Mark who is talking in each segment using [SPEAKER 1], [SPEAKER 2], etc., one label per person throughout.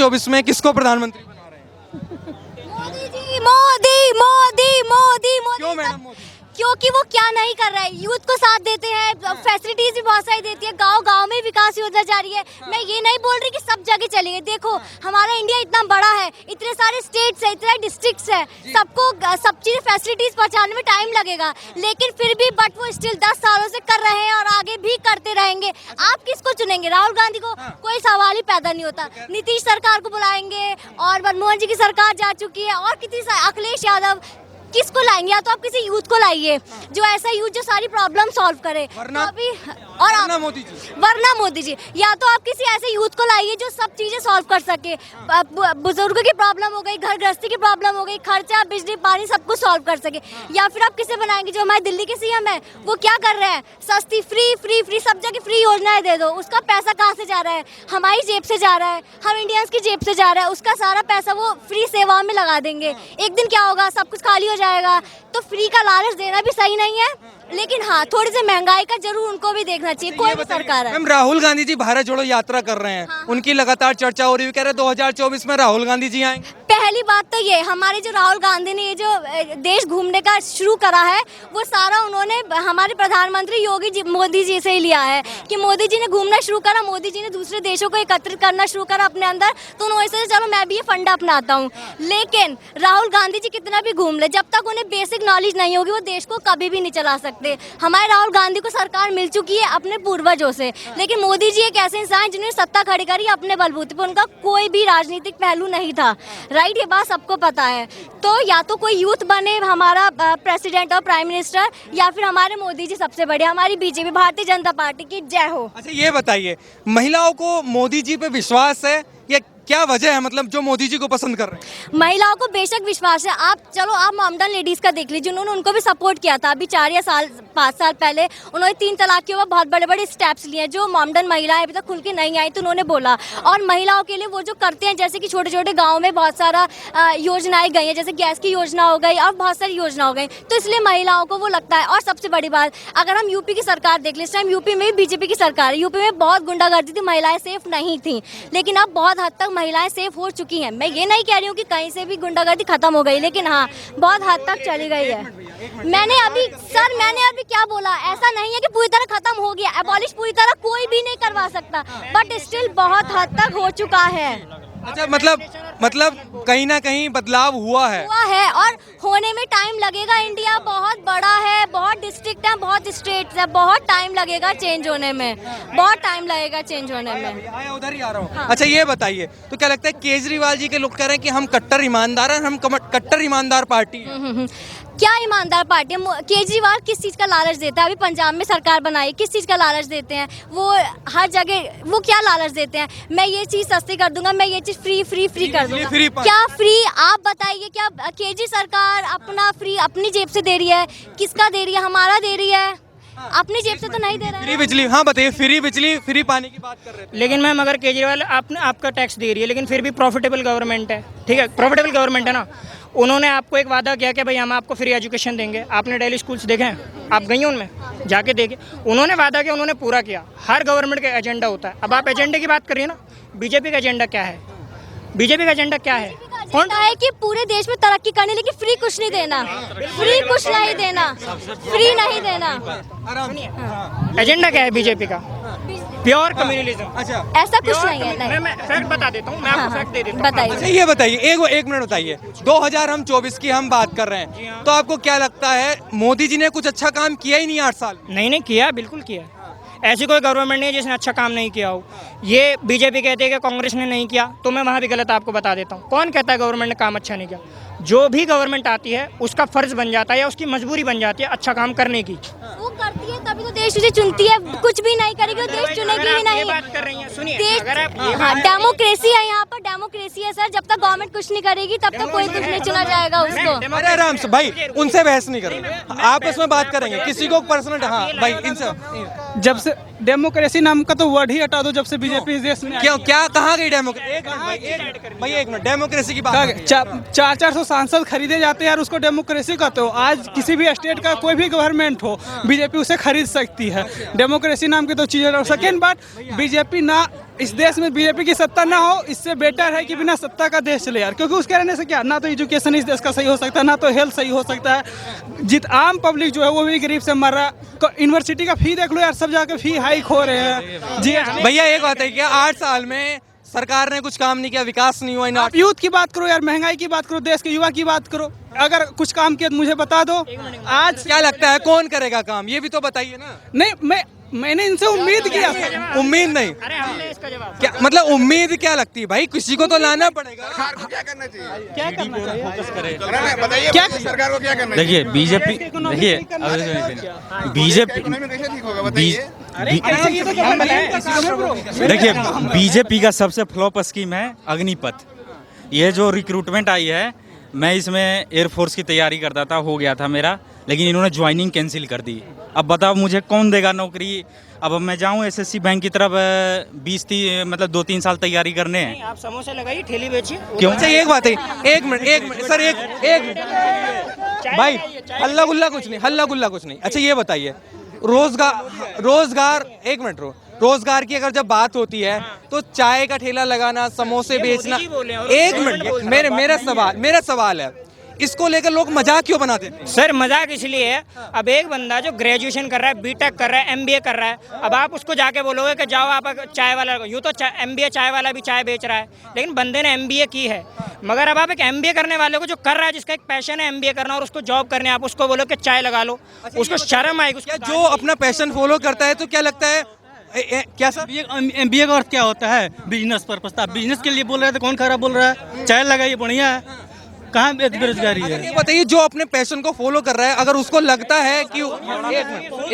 [SPEAKER 1] 2024 में किसको प्रधानमंत्री बना रहे हैं?
[SPEAKER 2] मोदी जी, मोदी मोदी मोदी मोदी।
[SPEAKER 1] क्यों मैडम मोदी?
[SPEAKER 2] क्योंकि वो क्या नहीं कर रहा है, यूथ को साथ देते हैं, फैसिलिटीज भी बहुत सारी देती है, गांव गांव में विकास योजना जा रही है। मैं ये नहीं बोल रही कि सब जगह चलेंगे। देखो हमारा इंडिया इतना बड़ा है, इतने सारे स्टेट्स है, इतने डिस्ट्रिक्ट्स है, सबको सब चीज़ फैसिलिटीज पहुंचाने में टाइम लगेगा, लेकिन फिर भी बट वो स्टिल 10 सालों से कर रहे हैं और आगे भी करते रहेंगे। आप किसको चुनेंगे? राहुल गांधी को? कोई सवाल ही पैदा नहीं होता। नीतीश सरकार को बुलाएंगे और मनमोहन जी की सरकार जा चुकी है, और कितनी अखिलेश यादव, किसको लाएंगे? या तो आप किसी यूथ को लाइए जो ऐसा यूथ जो सारी प्रॉब्लम सॉल्व करे,
[SPEAKER 1] वरना-
[SPEAKER 2] तो अभी और
[SPEAKER 1] वरना
[SPEAKER 2] आप
[SPEAKER 1] मोदी जी।
[SPEAKER 2] वरना मोदी जी। या तो आप किसी ऐसे यूथ को लाइए जो सब चीजें सॉल्व कर सके, बुजुर्गों की प्रॉब्लम हो गई, घर गृहस्थी की प्रॉब्लम हो गई, खर्चा बिजली पानी सब कुछ सॉल्व कर सके। या फिर आप किसे बनाएंगे जो हमारे दिल्ली के सीएम है, वो क्या कर रहे हैं? सस्ती फ्री फ्री फ्री सब जगह फ्री योजनाएं दे दो। उसका पैसा कहाँ से जा रहा है? हमारी जेब से जा रहा है, हम इंडियंस की जेब से जा रहा है। उसका सारा पैसा वो फ्री सेवाओं में लगा देंगे। एक दिन क्या होगा? सब कुछ खाली हो जाएगा। तो फ्री का लालच देना भी सही नहीं है, लेकिन हाँ थोड़ी सी महंगाई का जरूर उनको भी देखना चाहिए, कोई भी सरकार है।
[SPEAKER 1] मैम राहुल गांधी जी भारत जोड़ो यात्रा कर रहे हैं, उनकी लगातार चर्चा हो रही है, कह रहे 2024 में राहुल गांधी जी आएंगे।
[SPEAKER 2] पहली बात तो ये, हमारे जो राहुल गांधी ने ये जो देश घूमने का शुरू करा है, वो सारा उन्होंने हमारे प्रधानमंत्री मोदी जी से ही लिया है। कि मोदी जी ने घूमना शुरू करा, मोदी जी ने दूसरे देशों को एकत्रित करना शुरू करा अपने अंदर, तो उन्होंने सोचा चलो मैं भी ये फंडा अपनाता हूँ। लेकिन राहुल गांधी जी कितना भी घूम ले, जब तक उन्हें बेसिक नॉलेज नहीं होगी वो देश को कभी भी नहीं चला सकते। हमारे राहुल गांधी को सरकार मिल चुकी है अपने पूर्वजों से, लेकिन मोदी जी एक ऐसे इंसान हैं जिन्होंने सत्ता खड़ी करी अपने बलबूते पर, उनका कोई भी राजनीतिक पहलू नहीं था। राइट, ये बात सबको पता है। तो या तो कोई यूथ बने हमारा प्रेसिडेंट और प्राइम मिनिस्टर, या फिर हमारे मोदी जी सबसे बड़े, हमारी बीजेपी भारतीय जनता पार्टी की जय हो।
[SPEAKER 1] अच्छा ये बताइए, महिलाओं को मोदी जी पे विश्वास है या क्या वजह है, मतलब जो मोदी जी को पसंद कर रहे हैं?
[SPEAKER 2] महिलाओं को बेशक विश्वास है। आप चलो आप मॉमडन लेडीज का देख लीजिए, उन्होंने उनको भी सपोर्ट किया था। अभी 4 या 5 साल पहले उन्होंने 3 तलाक के ऊपर बहुत बड़े बड़े स्टेप्स लिए, जो मॉमडन महिलाएं अभी तक खुल के नहीं आई, तो उन्होंने बोला। और महिलाओं के लिए वो जो करते हैं, जैसे कि छोटे छोटे गाँव में बहुत सारा योजनाएं गई हैं, जैसे गैस की योजना हो गई और बहुत सारी योजना हो गई, तो इसलिए महिलाओं को वो लगता है। और सबसे बड़ी बात, अगर हम यूपी की सरकार देख लें, इस टाइम यूपी में भी बीजेपी की सरकार है, यूपी में बहुत गुंडागर्दी थी, महिलाएं सेफ नहीं थी, लेकिन अब बहुत हद तक महिलाएं सेफ हो चुकी हैं। मैं ये नहीं कह रही हूँ कि कहीं से भी गुंडागर्दी खत्म हो गई, लेकिन हाँ बहुत हद तक चली गई है। मैंने अभी क्या बोला, ऐसा नहीं है कि पूरी तरह खत्म हो गया, एबॉलिश पूरी तरह कोई भी नहीं करवा सकता, बट स्टिल बहुत हद तक हो चुका है।
[SPEAKER 1] अच्छा मतलब कहीं ना कहीं बदलाव हुआ है
[SPEAKER 2] और होने में टाइम लगेगा। इंडिया बहुत बड़ा है, बहुत डिस्ट्रिक्ट है, बहुत स्टेट्स है, बहुत टाइम लगेगा चेंज होने में, बहुत टाइम लगेगा चेंज होने में।
[SPEAKER 1] आया उधर ही आ रहा हूँ। हाँ। अच्छा ये बताइए, तो क्या लगता है केजरीवाल जी के लोग कह रहे हैं कि हम कट्टर ईमानदार हैं, हम कट्टर ईमानदार पार्टी हैं।
[SPEAKER 2] क्या ईमानदार पार्टी है? केजरीवाल किस चीज़ का लालच देता है? अभी पंजाब में सरकार बनाई, किस चीज़ का लालच देते हैं? वो हर जगह वो क्या लालच देते हैं? मैं ये चीज़ सस्ती कर दूंगा, मैं ये चीज़ फ्री कर दूंगा। क्या फ्री? आप बताइए, क्या केजरी सरकार अपना फ्री अपनी जेब से दे रही है? किसका दे रही है? हमारा दे रही है, अपनी जेब से तो नहीं दे रहा है।
[SPEAKER 1] फ्री बिजली, हाँ बताइए, फ्री बिजली फ्री पानी की बात कर रहे थे।
[SPEAKER 3] लेकिन मैम अगर केजरीवाल आपका टैक्स दे रही है, लेकिन फिर भी प्रॉफिटेबल गवर्नमेंट है, ठीक है, प्रॉफिटेबल गवर्नमेंट है ना। उन्होंने आपको एक वादा किया कि भाई हम आपको फ्री एजुकेशन देंगे। आपने दिल्ली स्कूल्स देखे हैं? आप गई हैं उनमें? जाके देखे। उन्होंने वादा किया, उन्होंने पूरा किया। हर गवर्नमेंट का एजेंडा होता है। अब आप एजेंडे की बात करिए ना, बीजेपी का एजेंडा क्या है? बीजेपी का एजेंडा क्या है?
[SPEAKER 2] कौन है कि पूरे देश में तरक्की करनी, लेकिन फ्री कुछ नहीं देना, फ्री कुछ नहीं देना, फ्री नहीं देना।
[SPEAKER 3] एजेंडा क्या है बीजेपी का? Pure communalism.
[SPEAKER 1] अच्छा
[SPEAKER 2] ऐसा कुछ नहीं है। नहीं।
[SPEAKER 3] मैं फैक्ट बता देता हूँ, मैं आपको फैक्ट दे देता हूँ।
[SPEAKER 2] बताइए।
[SPEAKER 1] अच्छा ये बताइए, एक मिनट बताइए, 2024 की हम बात कर रहे हैं, तो आपको क्या लगता है मोदी जी ने कुछ अच्छा काम किया ही नहीं 8 साल?
[SPEAKER 3] नहीं किया, बिल्कुल किया। ऐसी कोई गवर्नमेंट नहीं है जिसने अच्छा काम नहीं किया हो। ये बीजेपी कहती है कि कांग्रेस ने नहीं किया, तो मैं वहाँ भी गलत आपको बता देता हूँ। कौन कहता है गवर्नमेंट ने काम अच्छा नहीं किया? जो भी गवर्नमेंट आती है उसका फर्ज बन जाता है या उसकी मजबूरी बन जाती है अच्छा काम करने की।
[SPEAKER 2] वो करती है तभी तो देश उसे चुनती है, कुछ भी नहीं करेगी तो देश चुनेगी ही नहीं।
[SPEAKER 3] बात कर रही हैं, सुनिए,
[SPEAKER 2] देश
[SPEAKER 3] अगर आप
[SPEAKER 2] डेमोक्रेसी है, यहाँ पर डेमोक्रेसी है सर। जब तक गवर्नमेंट कुछ नहीं करेगी तब तक कोई कुछ नहीं चुना जाएगा उसको।
[SPEAKER 1] अरे आराम से भाई, उनसे बहस नहीं करेंगे, आपस में बात करेंगे, किसी को पर्सनल। हाँ भाई, इनसे
[SPEAKER 4] जब से डेमोक्रेसी नाम का तो वर्ड ही हटा दो, जब से बीजेपी इस देश में आई।
[SPEAKER 1] क्यों, क्या कहाँ गई डेमोक्रेसी? एक मिनट डेमोक्रेसी की बात।
[SPEAKER 4] 400 सांसद खरीदे जाते हैं और उसको डेमोक्रेसी कहते हो। आज किसी भी स्टेट का कोई भी गवर्नमेंट हो, बीजेपी उसे खरीद सकती है। डेमोक्रेसी नाम की तो चीजें। सेकेंड बात, बीजेपी ना इस देश में बीजेपी की सत्ता ना हो, इससे बेटर है कि बिना सत्ता का देश चले यार, क्योंकि उसके रहने से क्या, ना तो एजुकेशन इस देश का सही हो सकता है, ना तो हेल्थ सही हो सकता है। आम पब्लिक जो है वो भी गरीब से मर रहा है। यूनिवर्सिटी का फी देख लो यार, सब जाके फी हाइक हो रहे हैं जी।
[SPEAKER 1] भैया एक बात है, क्या 8 साल में सरकार ने कुछ काम नहीं किया, विकास नहीं हुआ इन
[SPEAKER 4] आप यूथ की बात करो यार, महंगाई की बात करो, देश के युवा की बात करो। अगर कुछ काम किया तो मुझे बता दो। आज
[SPEAKER 1] क्या लगता है कौन करेगा काम, ये भी तो बताइए ना।
[SPEAKER 4] नहीं, मैंने इनसे उम्मीद किया।
[SPEAKER 1] उम्मीद नहीं,
[SPEAKER 3] अरे हमने इसका जवाब
[SPEAKER 1] क्या मतलब उम्मीद क्या लगती है भाई, किसी को तो लाना पड़ेगा।
[SPEAKER 5] सरकार को क्या करना चाहिए?
[SPEAKER 4] क्या करना चाहिए?
[SPEAKER 5] बताइए,
[SPEAKER 4] क्या
[SPEAKER 5] सरकार को क्या करना चाहिए?
[SPEAKER 6] देखिए बीजेपी, देखिए बीजेपी,
[SPEAKER 5] इकोनॉमी कैसे ठीक होगा बताइए?
[SPEAKER 6] देखिए बीजेपी का सबसे फ्लॉप स्कीम है अग्निपथ। ये जो रिक्रूटमेंट आई है, मैं इसमें एयरफोर्स की तैयारी करता था, हो गया था मेरा, लेकिन इन्होंने ज्वाइनिंग कैंसिल कर दी। अब बताओ मुझे कौन देगा नौकरी। अब मैं जाऊं एसएससी बैंक की तरफ 20-30 2-3 साल तैयारी करने हैं।
[SPEAKER 3] आप समोसे लगाइए, ठेली बेचिए।
[SPEAKER 6] क्यों?
[SPEAKER 1] अच्छा एक बात है, एक मिनट सर, एक मिनट भाई, हल्ला गुल्ला कुछ नहीं। अच्छा ये बताइए, रोजगार एक मिनट रोजगार की अगर जब बात होती है तो चाय का ठेला लगाना, समोसे बेचना, एक मिनट मेरा सवाल है, इसको लेकर लोग मजाक क्यों बनाते हैं?
[SPEAKER 3] सर मजाक इसलिए है, अब एक बंदा जो ग्रेजुएशन कर रहा है, बीटेक कर रहा है, एमबीए कर रहा है, अब आप उसको जाके बोलोगे कि जाओ आप चाय वाला, यूँ तो एमबीए चाय वाला भी चाय बेच रहा है, लेकिन बंदे ने एमबीए की है। मगर अब आप एक एमबीए करने वाले को जो कर रहा है, जिसका एक पैशन है एमबीए करना और उसको जॉब करने, आप उसको बोलो कि चाय लगा लो, उसको शर्म आएगी।
[SPEAKER 1] क्या जो अपना पैशन फॉलो करता है तो क्या लगता है क्या सर,
[SPEAKER 7] एमबीए का अर्थ क्या होता है? बिजनेस पर्पस था, बिजनेस के लिए बोल रहा है तो कौन खराब बोल रहा है? चाय लगाइए, बढ़िया है, कहाँ बेरोजगारी है?
[SPEAKER 1] ये बताइए, जो अपने पैशन को फॉलो कर रहा है, अगर उसको लगता है कि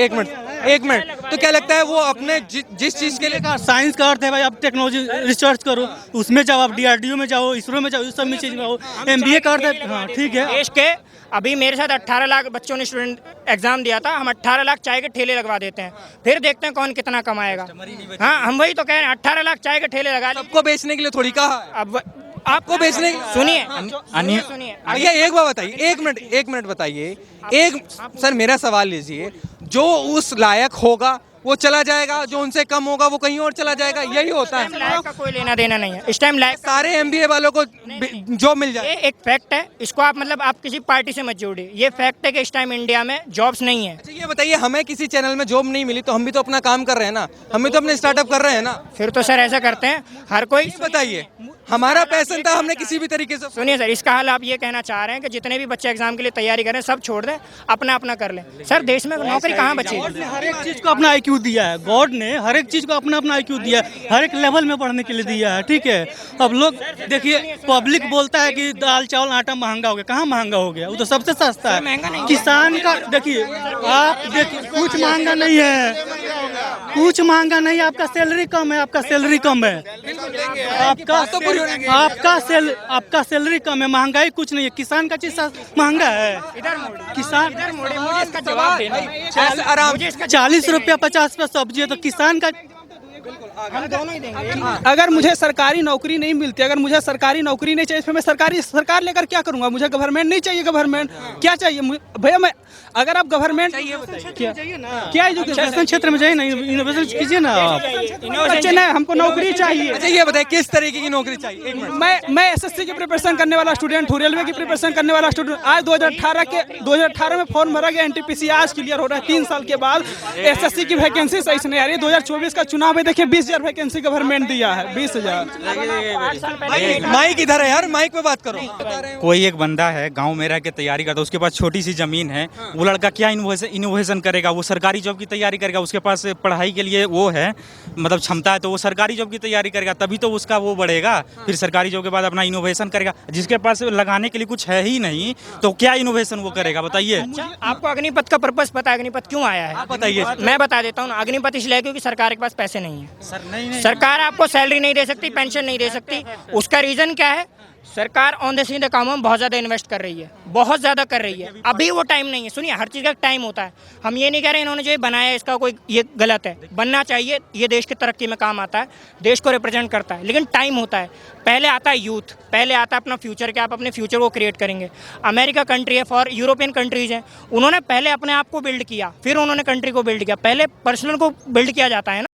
[SPEAKER 1] एक मिनट तो क्या लगता है वो अपने जिस चीज के लिए,
[SPEAKER 7] साइंस का अर्थ है भाई, आप टेक्नोलॉजी रिसर्च करो, उसमें जाओ, आप डीआरडीओ में जाओ, इसरो में जाओ, इस सब में चीज में जाओ। एमबीए का अर्थ है, हाँ ठीक है।
[SPEAKER 3] देश के अभी मेरे साथ 18 लाख बच्चों ने स्टूडेंट एग्जाम दिया था, हम 18 लाख चाय के ठेले लगवा देते हैं, फिर देखते हैं कौन कितना कमाएगा। हाँ हम वही तो कह रहे हैं, 18 लाख चाय के ठेले लगा,
[SPEAKER 1] सबको बेचने के लिए थोड़ी कहा है।
[SPEAKER 3] अब आपको बेचने, सुनिए
[SPEAKER 1] भैया एक बात बताइए, एक मिनट बताइए, सर मेरा सवाल लीजिए, जो उस लायक होगा वो चला जाएगा, जो उनसे कम होगा वो कहीं और चला जाएगा, यही होता है।
[SPEAKER 3] लायक का कोई लेना देना नहीं है इस टाइम, लायक
[SPEAKER 1] सारे एमबीए वालों को जॉब मिल जाए,
[SPEAKER 3] ये एक फैक्ट है, इसको आप मतलब आप किसी पार्टी से मत जोड़िए, ये फैक्ट है कि इस टाइम इंडिया में जॉब्स नहीं है।
[SPEAKER 1] अच्छा ये बताइए, हमें किसी चैनल में जॉब नहीं मिली तो हम भी तो अपना काम कर रहे हैं ना, हम भी तो अपने स्टार्टअप कर रहे हैं ना।
[SPEAKER 3] फिर तो सर ऐसा करते हैं हर कोई।
[SPEAKER 1] बताइए, हमारा पैशन था, हमने किसी भी तरीके से।
[SPEAKER 3] सुनिए सर, इसका हाल आप ये कहना चाह रहे हैं कि जितने भी बच्चे एग्जाम के लिए तैयारी कर रहे हैं सब छोड़ दें, अपना अपना कर लें। सर देश में नौकरी कहाँ बचेगी?
[SPEAKER 7] हर एक चीज को अपना आईक्यू दिया है, गॉड ने हर एक चीज को अपना अपना आईक्यू दिया है, हर एक लेवल में पढ़ने के लिए दिया है, ठीक है। अब लोग देखिए, पब्लिक बोलता है कि दाल चावल आटा महंगा हो गया, कहाँ महंगा हो गया? वो तो सबसे सस्ता है। किसान का देखिए, आप देखिए कुछ महंगा नहीं है, कुछ महंगा नहीं है, आपका सैलरी कम है, आपका सैलरी कम है, आपका सैलरी कम है, महंगाई कुछ नहीं है। किसान का चीज महंगा है, किसान 40 रुपया 50 रुपया सब्जी है, तो किसान का
[SPEAKER 3] हम दोनों ही देंगे।
[SPEAKER 4] अगर मुझे सरकारी नौकरी नहीं मिलती, अगर मुझे सरकारी नौकरी नहीं चाहिए, फिर मैं सरकार लेकर क्या करूंगा? मुझे गवर्नमेंट नहीं चाहिए, गवर्नमेंट क्या चाहिए भैया? मैं अगर आप गवर्नमेंट क्या एजुकेशन क्षेत्र में चाहिए ना, इनोवेशन कीजिए ना आप। बच्चे नहीं, हमको नौकरी चाहिए।
[SPEAKER 1] अच्छा ये बताइए, किस तरीके की नौकरी चाहिए? एक मिनट,
[SPEAKER 4] मैं एसएससी की प्रिपरेशन करने वाला स्टूडेंट हूँ, रेलवे की प्रिपरेशन करने वाला स्टूडेंट। आज 2018 में फॉर्म भरा गया, एनटीपीसी आज क्लियर हो रहा है 3 साल के बाद। एसएससी की वैकेंसी सही से नहीं आ रही। 2024 का चुनाव है, देखिए 20,000 वैकेंसी गवर्नमेंट दिया है, 20,000।
[SPEAKER 1] माइक इधर है यार, माइक पे बात करो।
[SPEAKER 6] कोई एक बंदा है गांव में रह के तैयारी करता है, उसके पास छोटी सी जमीन है, वो लड़का क्या इनोवेशन करेगा? वो सरकारी जॉब की तैयारी करेगा, उसके पास पढ़ाई के लिए वो है मतलब क्षमता है, तो वो सरकारी जॉब की तैयारी करेगा, तभी तो उसका वो बढ़ेगा। फिर सरकारी जॉब के बाद अपना इनोवेशन करेगा। जिसके पास लगाने के लिए कुछ है ही नहीं, तो क्या इनोवेशन वो करेगा बताइए?
[SPEAKER 3] आपको अग्निपथ का पर्पस पता है? अग्निपथ क्यों आया है
[SPEAKER 1] बताइए।
[SPEAKER 3] मैं बता देता हूँ। अग्निपथ इसलिए क्योंकि सरकार के पास पैसे नहीं है। सरकार आपको सैलरी नहीं दे सकती, पेंशन नहीं दे सकती। उसका रीजन क्या है? सरकार ऑन द सीधे कामों में बहुत ज़्यादा इन्वेस्ट कर रही है, बहुत ज़्यादा कर रही है। अभी वो टाइम नहीं है। सुनिए, हर चीज़ का टाइम होता है। हम ये नहीं कह रहे इन्होंने जो ये बनाया है इसका कोई ये गलत है, बनना चाहिए। ये देश की तरक्की में काम आता है, देश को रिप्रेजेंट करता है, लेकिन टाइम होता है। पहले आता है यूथ, पहले आता है अपना फ्यूचर, कि आप अपने फ्यूचर को क्रिएट करेंगे। अमेरिका कंट्री है, फॉर यूरोपियन कंट्रीज हैं, उन्होंने पहले अपने आप को बिल्ड किया, फिर उन्होंने कंट्री को बिल्ड किया। पहले पर्सनल को बिल्ड किया जाता है ना।